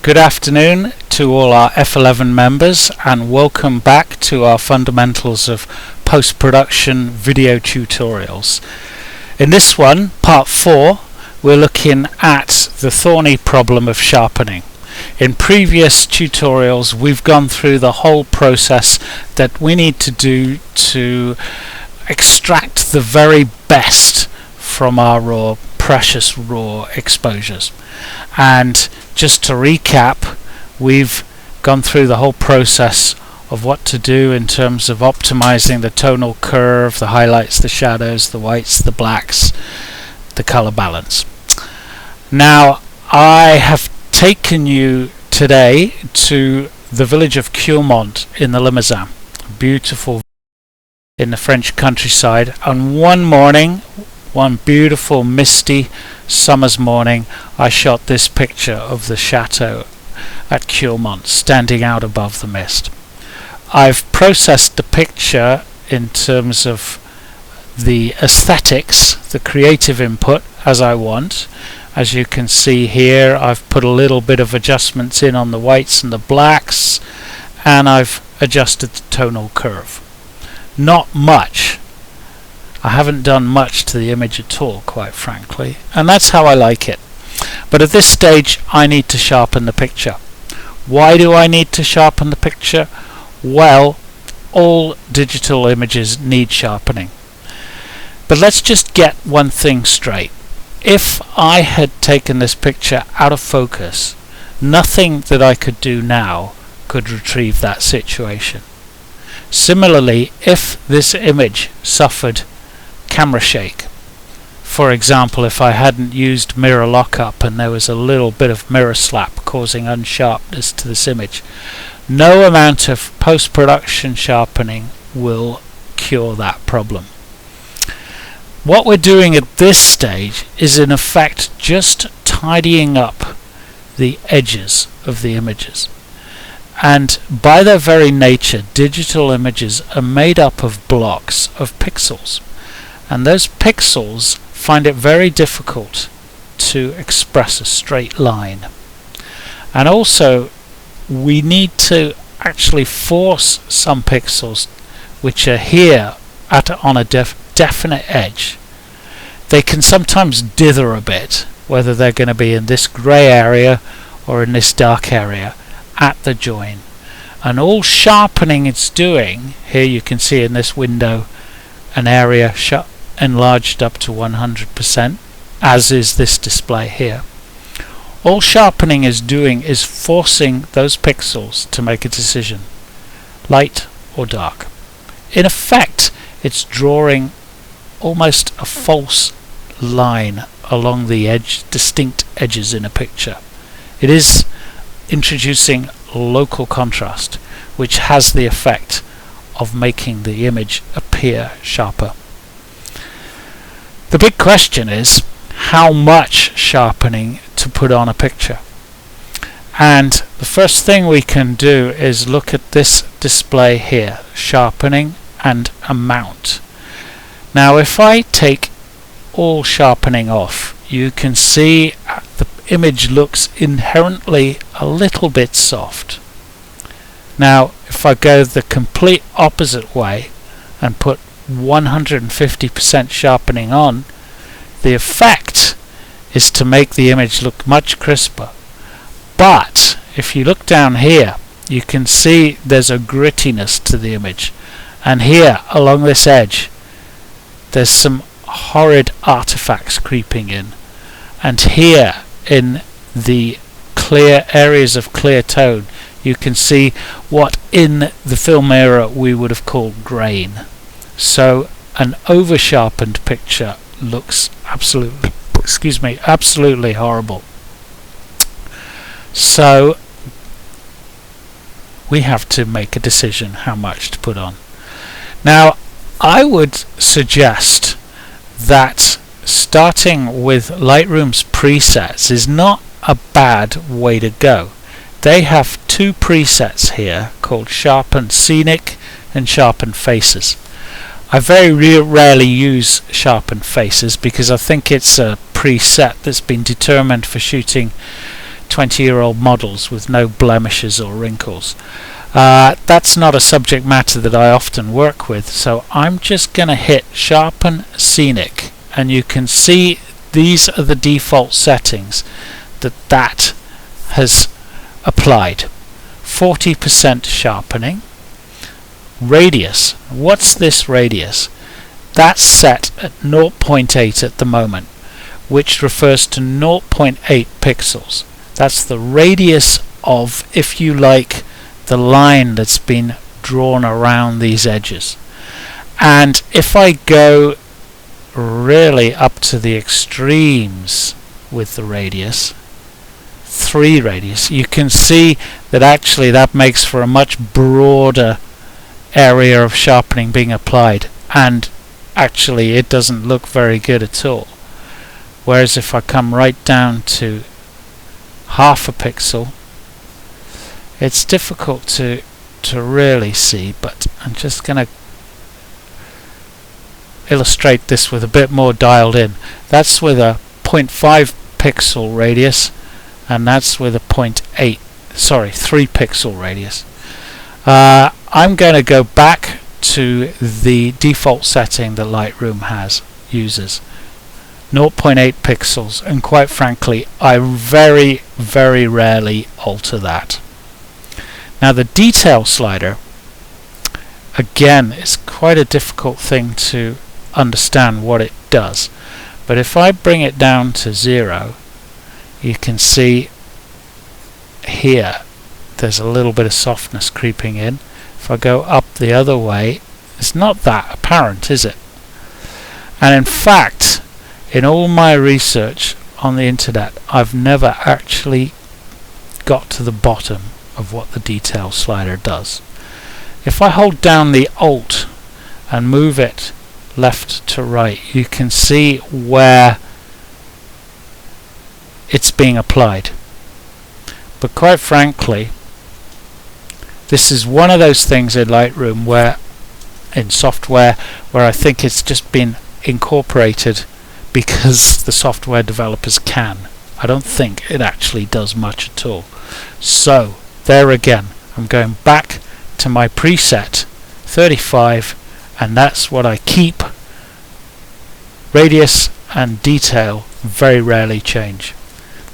Good afternoon to all our F11 members and welcome back to our fundamentals of post-production video tutorials. In this one, part 4, we're looking at the thorny problem of sharpening. In previous tutorials we've gone through the whole process that we need to do to extract the very best from our precious raw exposures. And just to recap, we've gone through the whole process of what to do in terms of optimizing the tonal curve, the highlights, the shadows, the whites, the blacks, the color balance. Now I have taken you today to the village of Culemont in the Limousin, beautiful in the French countryside. And one beautiful misty summer's morning, I shot this picture of the chateau at Culemont standing out above the mist. I've processed the picture in terms of the aesthetics, the creative input as I want. As you can see here, I've put a little bit of adjustments in on the whites and the blacks, and I've adjusted the tonal curve. Not much. I haven't done much to the image at all, quite frankly, and that's how I like it. But at this stage I need to sharpen the picture. Why do I need to sharpen the picture? Well, all digital images need sharpening. But let's just get one thing straight. If I had taken this picture out of focus, nothing that I could do now could retrieve that situation. Similarly, if this image suffered camera shake, for example, if I hadn't used mirror lockup and there was a little bit of mirror slap causing unsharpness to this image, no amount of post-production sharpening will cure that problem. What we're doing at this stage is in effect just tidying up the edges of the images. And by their very nature, digital images are made up of blocks of pixels. And those pixels find it very difficult to express a straight line. And also, we need to actually force some pixels which are here on a definite edge. They can sometimes dither a bit, whether they're going to be in this grey area or in this dark area at the join. And all sharpening it's doing, here you can see in this window an area enlarged up to 100%, as is this display here. All sharpening is doing is forcing those pixels to make a decision, light or dark. In effect, it's drawing almost a false line along the distinct edges in a picture. It is introducing local contrast, which has the effect of making the image appear sharper. The big question is how much sharpening to put on a picture. And the first thing we can do is look at this display here, sharpening and amount. Now if I take all sharpening off, you can see the image looks inherently a little bit soft. Now if I go the complete opposite way and put 150% sharpening on, the effect is to make the image look much crisper. But if you look down here, you can see there's a grittiness to the image, and here along this edge there's some horrid artifacts creeping in, and here in the clear areas of clear tone you can see what in the film era we would have called grain. So an over sharpened picture looks absolutely horrible. So we have to make a decision how much to put on. Now I would suggest that starting with Lightroom's presets is not a bad way to go. They have two presets here called Sharpen Scenic and Sharpen Faces. I very rarely use Sharpen Faces because I think it's a preset that's been determined for shooting 20-year-old models with no blemishes or wrinkles. That's not a subject matter that I often work with, so I'm just going to hit Sharpen Scenic, and you can see these are the default settings that has applied. 40% sharpening. Radius. What's this radius? That's set at 0.8 at the moment, which refers to 0.8 pixels. That's the radius of, if you like, the line that's been drawn around these edges. And if I go really up to the extremes with the radius, 3 radius, you can see that actually that makes for a much broader area of sharpening being applied, and actually it doesn't look very good at all. Whereas if I come right down to half a pixel, it's difficult to really see, but I'm just going to illustrate this with a bit more dialed in. That's with a 0.5 pixel radius, and that's with a 3 pixel radius. I'm going to go back to the default setting that Lightroom uses, 0.8 pixels, and quite frankly I very, very rarely alter that. Now the detail slider, again, is quite a difficult thing to understand what it does, but if I bring it down to 0, you can see here there's a little bit of softness creeping in. If I go up the other way, it's not that apparent, is it? And in fact, in all my research on the internet, I've never actually got to the bottom of what the detail slider does. If I hold down the Alt and move it left to right, you can see where it's being applied. But quite frankly, this is one of those things in Lightroom where, in software, where I think it's just been incorporated because the software developers can. I don't think it actually does much at all. So there again, I'm going back to my preset 35, and that's what I keep. Radius and detail very rarely change.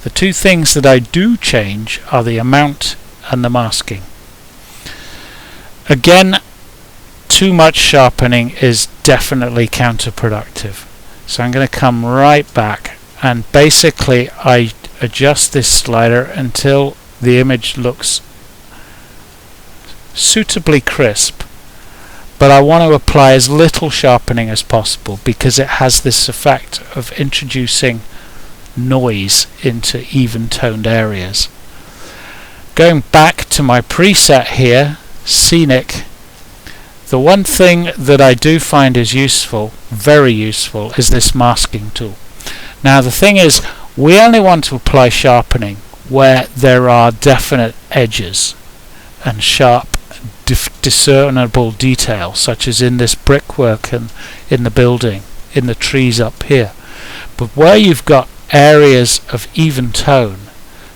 The two things that I do change are the amount and the masking. Again, too much sharpening is definitely counterproductive. So I'm going to come right back, and basically I adjust this slider until the image looks suitably crisp, but I want to apply as little sharpening as possible because it has this effect of introducing noise into even-toned areas. Going back to my preset here, Scenic, the one thing that I do find is useful, very useful, is this masking tool. Now the thing is, we only want to apply sharpening where there are definite edges and sharp discernible detail, such as in this brickwork and in the building, in the trees up here. But where you've got areas of even tone,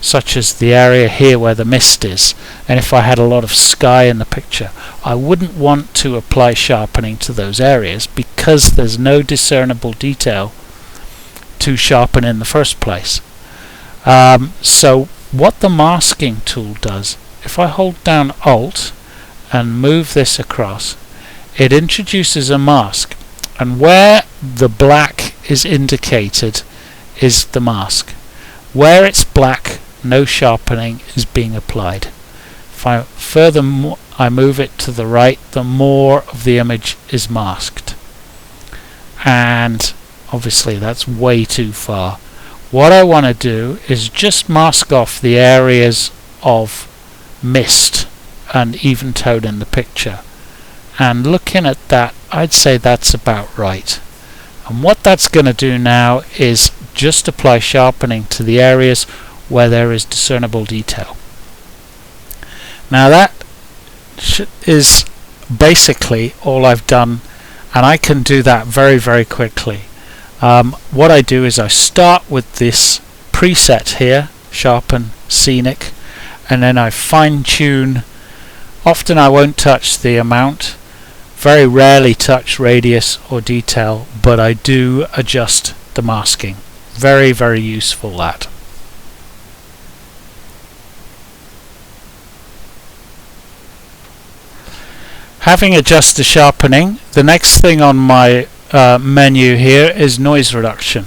such as the area here where the mist is, and if I had a lot of sky in the picture, I wouldn't want to apply sharpening to those areas because there's no discernible detail to sharpen in the first place. So what the masking tool does, if I hold down Alt and move this across, it introduces a mask, and where the black is indicated is the mask. Where it's black, no sharpening is being applied. Furthermore, I move it to the right, the more of the image is masked, and obviously that's way too far. What I want to do is just mask off the areas of mist and even tone in the picture, and looking at that, I'd say that's about right. And what that's going to do now is just apply sharpening to the areas where there is discernible detail. Now that is basically all I've done, and I can do that very, very quickly. What I do is I start with this preset here, Sharpen, Scenic, and then I fine tune. Often I won't touch the amount, very rarely touch radius or detail, but I do adjust the masking. Very, very useful that. Having adjusted sharpening, the next thing on my menu here is noise reduction.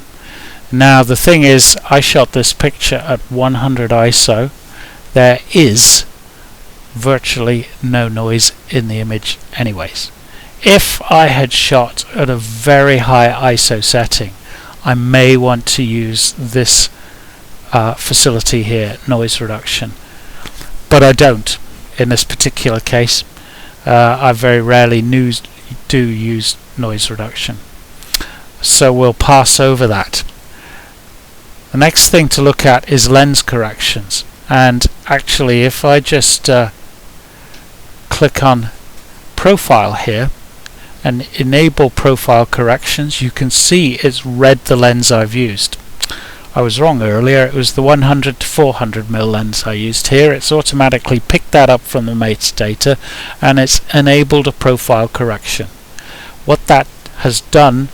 Now the thing is, I shot this picture at 100 ISO. There is virtually no noise in the image anyways. If I had shot at a very high ISO setting, I may want to use this facility here, noise reduction, but I don't in this particular case. I very rarely do use noise reduction, so we'll pass over that. The next thing to look at is lens corrections, and actually if I just click on profile here and enable profile corrections, you can see it's read the lens I've used. I was wrong earlier, it was the 100 to 400 mm lens I used here. It's automatically picked that up from the mates data and it's enabled a profile correction. What that has done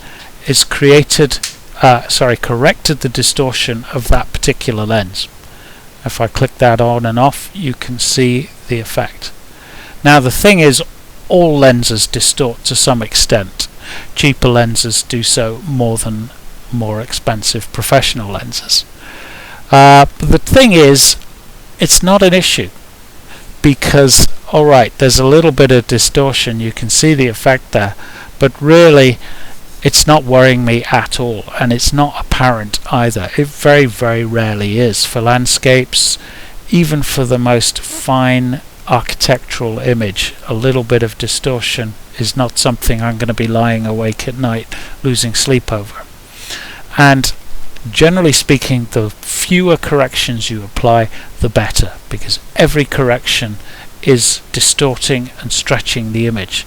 is corrected the distortion of that particular lens. If I click that on and off, you can see the effect. Now the thing is, all lenses distort to some extent. Cheaper lenses do so more than more expensive professional lenses. But the thing is, it's not an issue, because alright, there's a little bit of distortion, you can see the effect there, but really it's not worrying me at all, and it's not apparent either. It very, very rarely is. For landscapes, even for the most fine architectural image, a little bit of distortion is not something I'm going to be lying awake at night losing sleep over. And generally speaking, the fewer corrections you apply, the better, because every correction is distorting and stretching the image.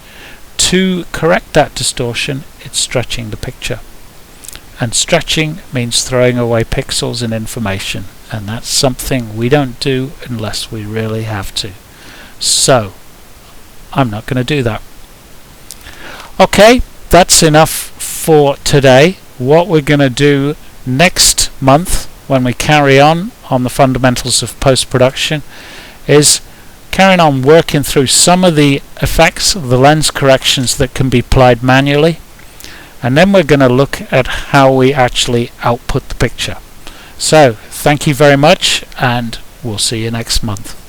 To correct that distortion, it's stretching the picture, and stretching means throwing away pixels and information, and that's something we don't do unless we really have to. So I'm not going to do that. Okay, that's enough for today. What we're going to do next month, when we carry on the fundamentals of post-production, is carrying on working through some of the effects of the lens corrections that can be applied manually, and then we're going to look at how we actually output the picture. So thank you very much, and we'll see you next month.